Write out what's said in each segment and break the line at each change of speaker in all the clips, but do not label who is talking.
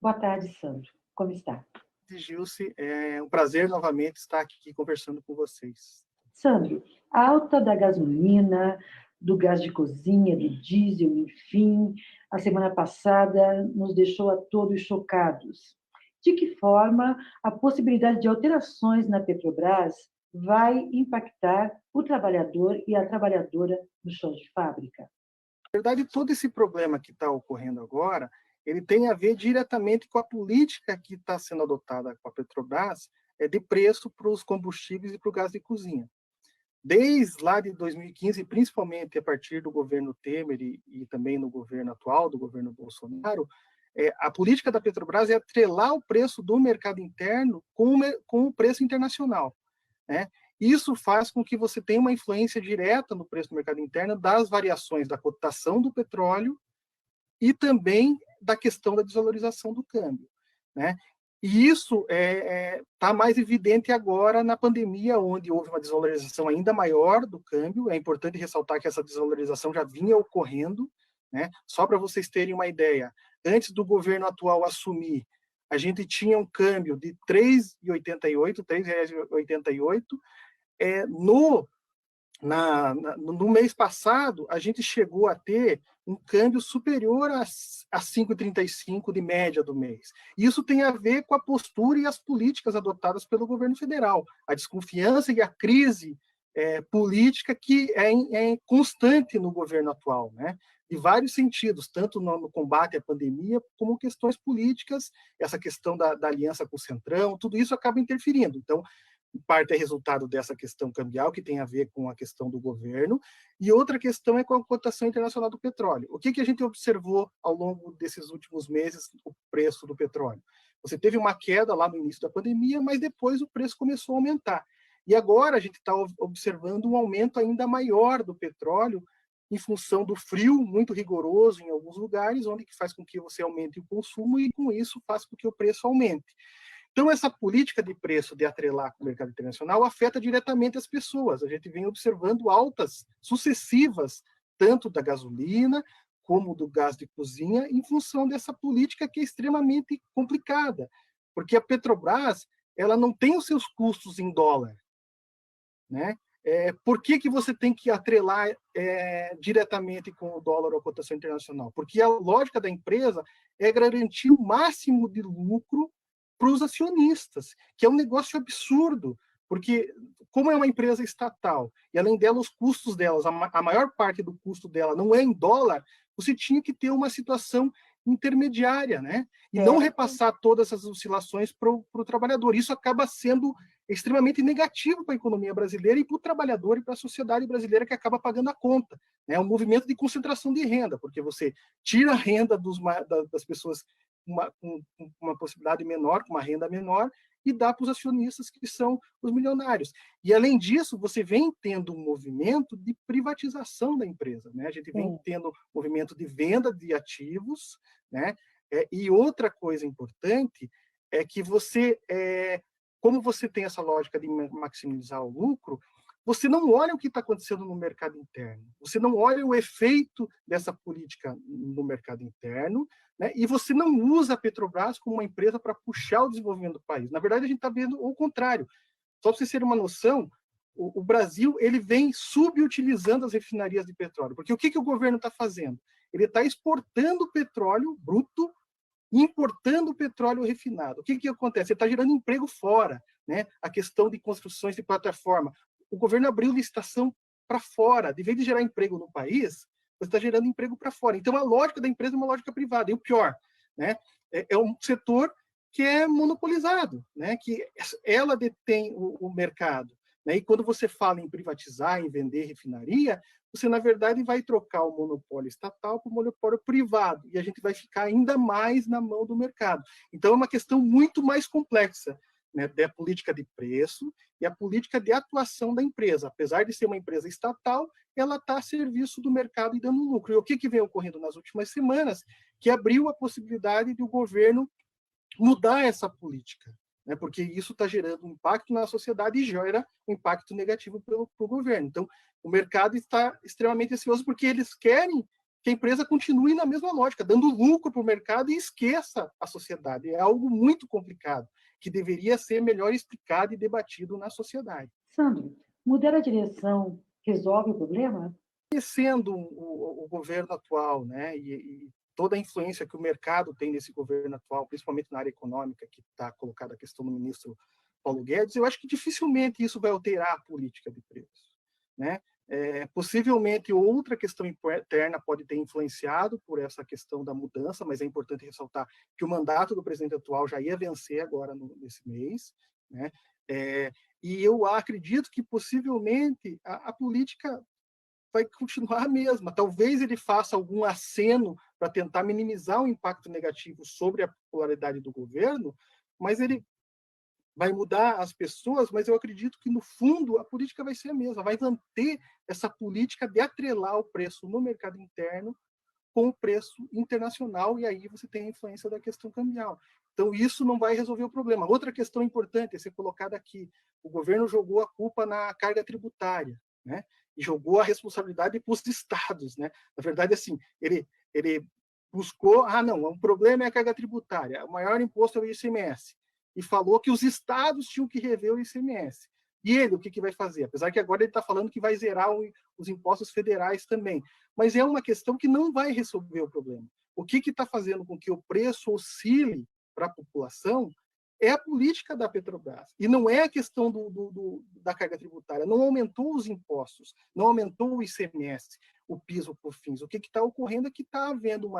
Boa tarde, Sandro. Como está?
Gilce, é um prazer novamente estar aqui conversando com vocês.
Sandro, a alta da gasolina, do gás de cozinha, do diesel, enfim, a semana passada nos deixou a todos chocados. De que forma a possibilidade de alterações na Petrobras vai impactar o trabalhador e a trabalhadora no chão de fábrica?
Na verdade, todo esse problema que está ocorrendo agora, ele tem a ver diretamente com a política que está sendo adotada com a Petrobras de preço para os combustíveis e para o gás de cozinha. Desde lá de 2015, principalmente a partir do governo Temer e também no governo atual, do governo Bolsonaro, a política da Petrobras é atrelar o preço do mercado interno com o preço internacional, né? Isso faz com que você tenha uma influência direta no preço do mercado interno das variações da cotação do petróleo e também da questão da desvalorização do câmbio, né? E isso está mais evidente agora na pandemia, onde houve uma desvalorização ainda maior do câmbio. É importante ressaltar que essa desvalorização já vinha ocorrendo, né? Só para vocês terem uma ideia, antes do governo atual assumir, a gente tinha um câmbio de R$ 3,88, R$ 3,88. No mês passado, a gente chegou a ter um câmbio superior a 5,35 de média do mês. Isso tem a ver com a postura e as políticas adotadas pelo governo federal, a desconfiança e a crise política que é constante no governo atual, né? De vários sentidos, tanto no combate à pandemia, como questões políticas, essa questão da aliança com o Centrão, tudo isso acaba interferindo. Então, parte é resultado dessa questão cambial, que tem a ver com a questão do governo, e outra questão é com a cotação internacional do petróleo. O que a gente observou ao longo desses últimos meses, o preço do petróleo? Você teve uma queda lá no início da pandemia, mas depois o preço começou a aumentar. E agora a gente está observando um aumento ainda maior do petróleo, em função do frio muito rigoroso em alguns lugares, onde faz com que você aumente o consumo e, com isso, faz com que o preço aumente. Então, essa política de preço de atrelar com o mercado internacional afeta diretamente as pessoas. A gente vem observando altas sucessivas, tanto da gasolina como do gás de cozinha, em função dessa política que é extremamente complicada, porque a Petrobras ela não tem os seus custos em dólar, né? Por que você tem que atrelar diretamente com o dólar ou a cotação internacional? Porque a lógica da empresa é garantir o máximo de lucro para os acionistas, que é um negócio absurdo, porque como é uma empresa estatal, e além dela, os custos delas, a maior parte do custo dela não é em dólar, você tinha que ter uma situação intermediária, né? E não repassar todas essas oscilações para o trabalhador. Isso acaba sendo extremamente negativo para a economia brasileira e para o trabalhador e para a sociedade brasileira, que acaba pagando a conta. É um movimento de concentração de renda, porque você tira a renda das pessoas com uma possibilidade menor, com uma renda menor, e dá para os acionistas, que são os milionários. E, além disso, você vem tendo um movimento de privatização da empresa, né? A gente vem tendo um movimento de venda de ativos, né? E outra coisa importante é que como você tem essa lógica de maximizar o lucro, você não olha o que está acontecendo no mercado interno, você não olha o efeito dessa política no mercado interno, né? E você não usa a Petrobras como uma empresa para puxar o desenvolvimento do país. Na verdade, a gente está vendo o contrário. Só para vocês terem uma noção, o Brasil ele vem subutilizando as refinarias de petróleo. Porque o que o governo está fazendo? Ele está exportando petróleo bruto e importando petróleo refinado. O que acontece? Ele está gerando emprego fora, né? A questão de construções de plataforma. O governo abriu licitação para fora. De vez de gerar emprego no país, você está gerando emprego para fora. Então, a lógica da empresa é uma lógica privada. E o pior, né? É um setor que é monopolizado, né? Que ela detém o mercado. Né? E quando você fala em privatizar, em vender refinaria, você, na verdade, vai trocar o monopólio estatal para o monopólio privado. E a gente vai ficar ainda mais na mão do mercado. Então, é uma questão muito mais complexa, né, da política de preço e a política de atuação da empresa. Apesar de ser uma empresa estatal, ela está a serviço do mercado e dando lucro. E o que vem ocorrendo nas últimas semanas? Que abriu a possibilidade de o governo mudar essa política, né, porque isso está gerando um impacto na sociedade e gera um impacto negativo para o governo. Então, o mercado está extremamente ansioso porque eles querem que a empresa continue na mesma lógica, dando lucro para o mercado e esqueça a sociedade. É algo muito complicado, que deveria ser melhor explicado e debatido na sociedade.
Sandro, mudar a direção resolve o problema?
Conhecendo o governo atual, né, e toda a influência que o mercado tem nesse governo atual, principalmente na área econômica, que está colocada a questão do ministro Paulo Guedes, eu acho que dificilmente isso vai alterar a política de preços, né? Possivelmente outra questão interna pode ter influenciado por essa questão da mudança, mas é importante ressaltar que o mandato do presidente atual já ia vencer agora nesse mês, né? E eu acredito que possivelmente a política vai continuar a mesma. Talvez ele faça algum aceno para tentar minimizar o impacto negativo sobre a popularidade do governo, mas ele vai mudar as pessoas, mas eu acredito que, no fundo, a política vai ser a mesma, vai manter essa política de atrelar o preço no mercado interno com o preço internacional, e aí você tem a influência da questão cambial. Então, isso não vai resolver o problema. Outra questão importante a ser colocada aqui, o governo jogou a culpa na carga tributária, né? E jogou a responsabilidade para os estados, né? Na verdade, assim, ele buscou, não, o problema é a carga tributária, o maior imposto é o ICMS, e falou que os estados tinham que rever o ICMS. E ele, o que vai fazer? Apesar que agora ele está falando que vai zerar os impostos federais também. Mas é uma questão que não vai resolver o problema. O que está fazendo com que o preço oscile para a população é a política da Petrobras. E não é a questão da carga tributária. Não aumentou os impostos, não aumentou o ICMS, o PIS, o COFINS. O que está ocorrendo é que está havendo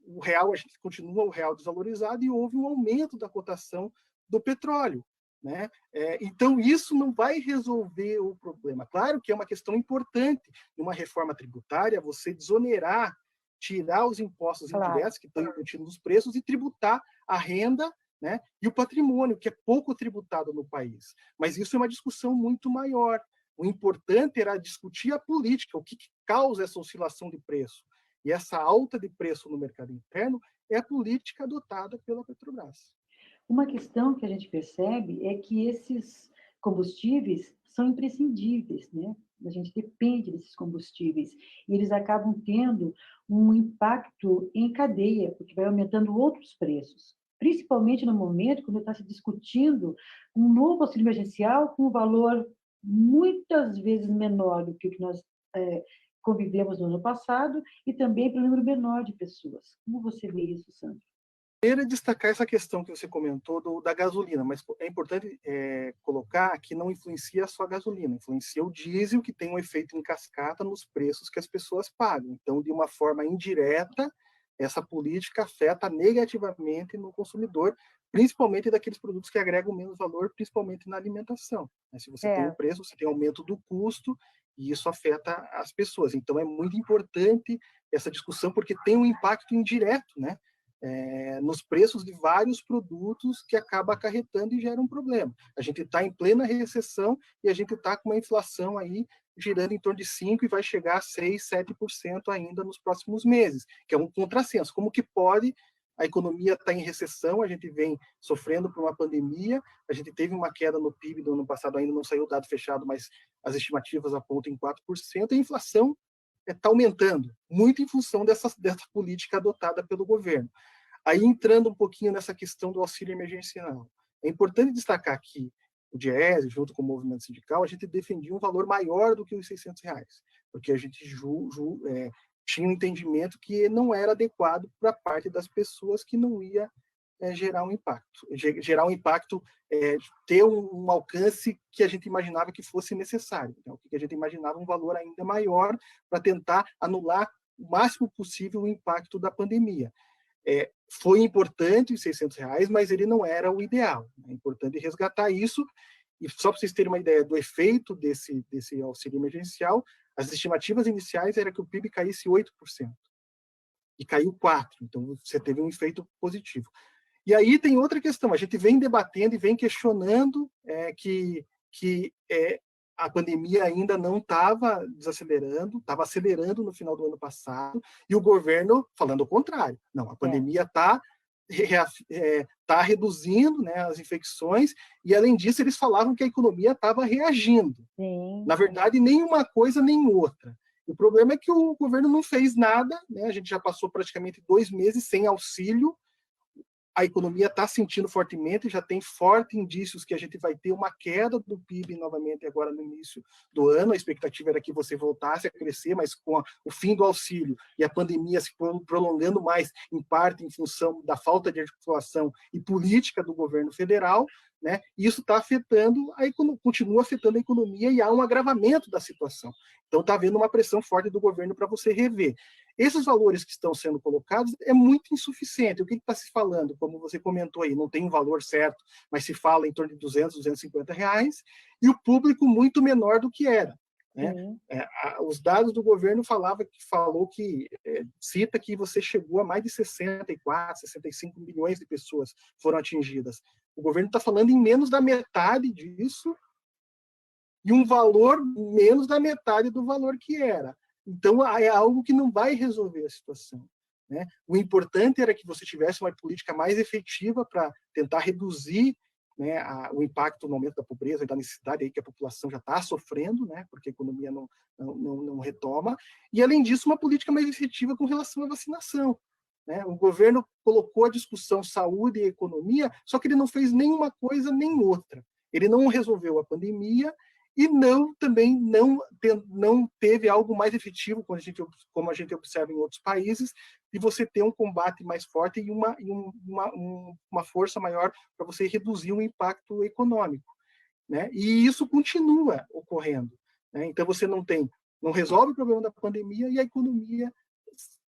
o real, a gente continua o real desvalorizado, e houve um aumento da cotação do petróleo, né? Então, isso não vai resolver o problema. Claro que é uma questão importante, numa reforma tributária, você desonerar, tirar os impostos indiretos que estão embutidos nos preços e tributar a renda, né, e o patrimônio, que é pouco tributado no país. Mas isso é uma discussão muito maior. O importante era discutir a política, o que causa essa oscilação de preço. E essa alta de preço no mercado interno é a política adotada pela Petrobras.
Uma questão que a gente percebe é que esses combustíveis são imprescindíveis, né? A gente depende desses combustíveis e eles acabam tendo um impacto em cadeia, porque vai aumentando outros preços, principalmente no momento quando está se discutindo um novo auxílio emergencial com um valor muitas vezes menor do que o que nós convivemos no ano passado e também pelo número menor de pessoas. Como você vê isso, Sandro?
Primeiro, destacar essa questão que você comentou da gasolina, mas é importante colocar que não influencia só a gasolina, influencia o diesel, que tem um efeito em cascata nos preços que as pessoas pagam. Então, de uma forma indireta, essa política afeta negativamente no consumidor, principalmente daqueles produtos que agregam menos valor, principalmente na alimentação. Se você tem o preço, você tem aumento do custo, e isso afeta as pessoas. Então, é muito importante essa discussão, porque tem um impacto indireto, né, nos preços de vários produtos, que acaba acarretando e gera um problema. A gente está em plena recessão e a gente está com uma inflação aí girando em torno de 5% e vai chegar a 6%, 7% ainda nos próximos meses, que é um contrassenso. Como que pode? A economia está em recessão, a gente vem sofrendo por uma pandemia, a gente teve uma queda no PIB do ano passado, ainda não saiu o dado fechado, mas as estimativas apontam em 4%, e a inflação está aumentando, muito em função dessa política adotada pelo governo. Aí, entrando um pouquinho nessa questão do auxílio emergencial, é importante destacar que o Diese, junto com o movimento sindical, a gente defendia um valor maior do que os R$600, porque a gente tinha um entendimento que não era adequado para parte das pessoas, que não ia gerar um impacto, ter um alcance que a gente imaginava que fosse necessário. Então, que a gente imaginava um valor ainda maior para tentar anular o máximo possível o impacto da pandemia. Foi importante os R$600, mas ele não era o ideal. É importante resgatar isso. E só para vocês terem uma ideia do efeito desse auxílio emergencial, as estimativas iniciais eram que o PIB caísse 8%. E caiu 4%. Então, você teve um efeito positivo. E aí tem outra questão, a gente vem debatendo e vem questionando que a pandemia ainda não estava desacelerando, estava acelerando no final do ano passado, e o governo falando o contrário. Não, a pandemia está reduzindo, né, as infecções, e além disso eles falavam que a economia estava reagindo.
Sim.
Na verdade, nem uma coisa nem outra. O problema é que o governo não fez nada, né? A gente já passou praticamente 2 meses sem auxílio, a economia está sentindo fortemente, já tem fortes indícios que a gente vai ter uma queda do PIB novamente agora no início do ano. A expectativa era que você voltasse a crescer, mas com o fim do auxílio e a pandemia se prolongando mais, em parte em função da falta de articulação e política do governo federal, né? Isso está afetando continua afetando a economia e há um agravamento da situação. Então está havendo uma pressão forte do governo para você rever. Esses valores que estão sendo colocados é muito insuficiente. O que está se falando? Como você comentou aí, não tem um valor certo, mas se fala em torno de 200, 250 reais, e o público muito menor do que era. Né? Os dados do governo cita que você chegou a mais de 64, 65 milhões de pessoas foram atingidas. O governo está falando em menos da metade disso e um valor menos da metade do valor que era. Então, é algo que não vai resolver a situação. Né? O importante era que você tivesse uma política mais efetiva para tentar reduzir, né, o impacto no aumento da pobreza e da necessidade aí que a população já está sofrendo, né, porque a economia não retoma, e, além disso, uma política mais efetiva com relação à vacinação. Né? O governo colocou a discussão saúde e economia, só que ele não fez nenhuma coisa nem outra. Ele não resolveu a pandemia e também não teve algo mais efetivo, como a gente observa em outros países, de você ter um combate mais forte e uma força maior para você reduzir o impacto econômico. Né? E isso continua ocorrendo. Né? Então, você não resolve o problema da pandemia e a economia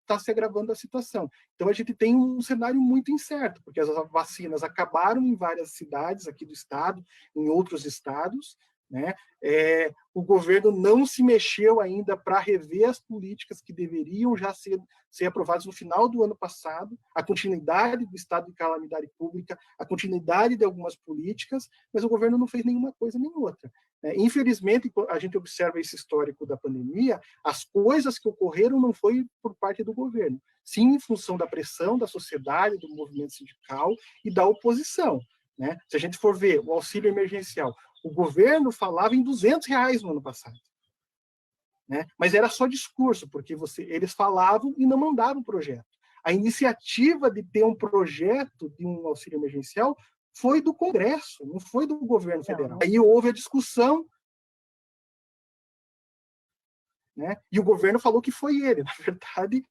está se agravando a situação. Então, a gente tem um cenário muito incerto, porque as vacinas acabaram em várias cidades aqui do estado, em outros estados, né? O governo não se mexeu ainda para rever as políticas que deveriam já ser aprovadas no final do ano passado, a continuidade do estado de calamidade pública, a continuidade de algumas políticas, mas o governo não fez nenhuma coisa nem outra. Infelizmente, a gente observa esse histórico da pandemia, as coisas que ocorreram não foi por parte do governo, sim em função da pressão da sociedade, do movimento sindical e da oposição. Né? Se a gente for ver o auxílio emergencial, o governo falava em R$ 200 no ano passado. Né? Mas era só discurso, porque eles falavam e não mandavam projeto. A iniciativa de ter um projeto de um auxílio emergencial foi do Congresso, não foi do governo federal. Aí houve a discussão, né? E o governo falou que foi ele. Na verdade,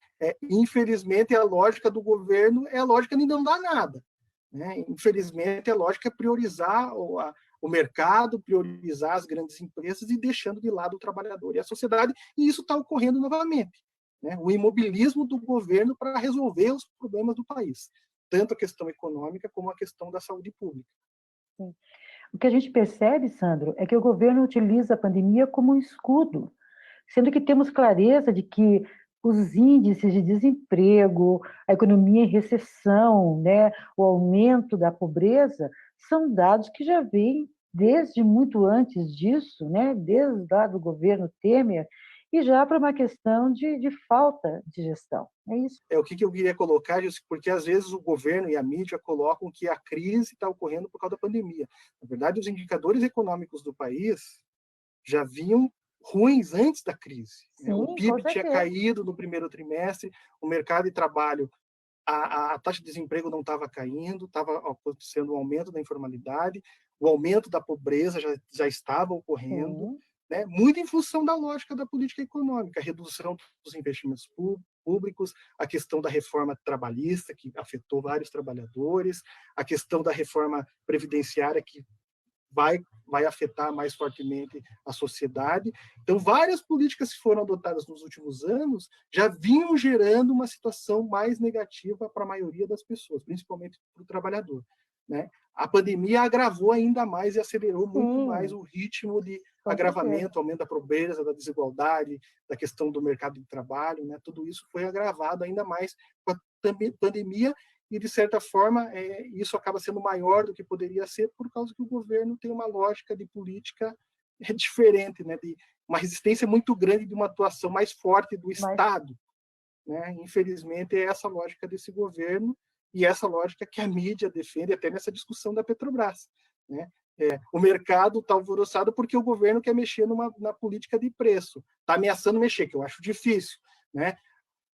infelizmente, a lógica do governo é a lógica de não dar nada. Né? Infelizmente, a lógica é priorizar o mercado, priorizar as grandes empresas e deixando de lado o trabalhador e a sociedade, e isso está ocorrendo novamente. Né? O imobilismo do governo para resolver os problemas do país, tanto a questão econômica como a questão da saúde pública.
Sim. O que a gente percebe, Sandro, é que o governo utiliza a pandemia como um escudo, sendo que temos clareza de que os índices de desemprego, a economia em recessão, né, o aumento da pobreza, são dados que já vêm desde muito antes disso, né, desde lá do governo Temer, e já para uma questão de falta de gestão. É isso.
O que eu queria colocar, porque às vezes o governo e a mídia colocam que a crise está ocorrendo por causa da pandemia. Na verdade, os indicadores econômicos do país já vinham ruins antes da crise.
Sim,
o PIB tinha caído no primeiro trimestre, o mercado de trabalho, a taxa de desemprego não estava caindo, estava acontecendo um aumento da informalidade, o aumento da pobreza já estava ocorrendo, né? Muito em função da lógica da política econômica, a redução dos investimentos públicos, a questão da reforma trabalhista, que afetou vários trabalhadores, a questão da reforma previdenciária, que vai afetar mais fortemente a sociedade. Então, várias políticas que foram adotadas nos últimos anos já vinham gerando uma situação mais negativa para a maioria das pessoas, principalmente para o trabalhador. Né? A pandemia agravou ainda mais e acelerou muito mais o ritmo de agravamento, aumento da pobreza, da desigualdade, da questão do mercado de trabalho. Né? Tudo isso foi agravado ainda mais com a pandemia, e, de certa forma, isso acaba sendo maior do que poderia ser por causa que o governo tem uma lógica de política diferente, né? De uma resistência muito grande, de uma atuação mais forte do Estado. Né? Infelizmente, é essa lógica desse governo e essa lógica que a mídia defende, até nessa discussão da Petrobras. Né? O mercado está alvoroçado porque o governo quer mexer na política de preço. Está ameaçando mexer, que eu acho difícil, né?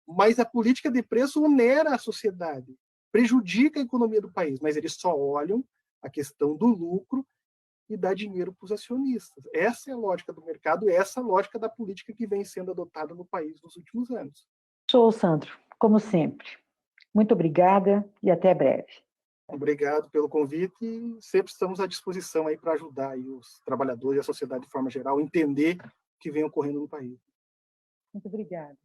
Mas a política de preço onera a sociedade, prejudica a economia do país, mas eles só olham a questão do lucro e dá dinheiro para os acionistas. Essa é a lógica do mercado, essa é a lógica da política que vem sendo adotada no país nos últimos anos.
Show, Sandro, como sempre. Muito obrigada e até breve.
Obrigado pelo convite e sempre estamos à disposição aí para ajudar aí os trabalhadores e a sociedade de forma geral a entender o que vem ocorrendo no país.
Muito obrigada.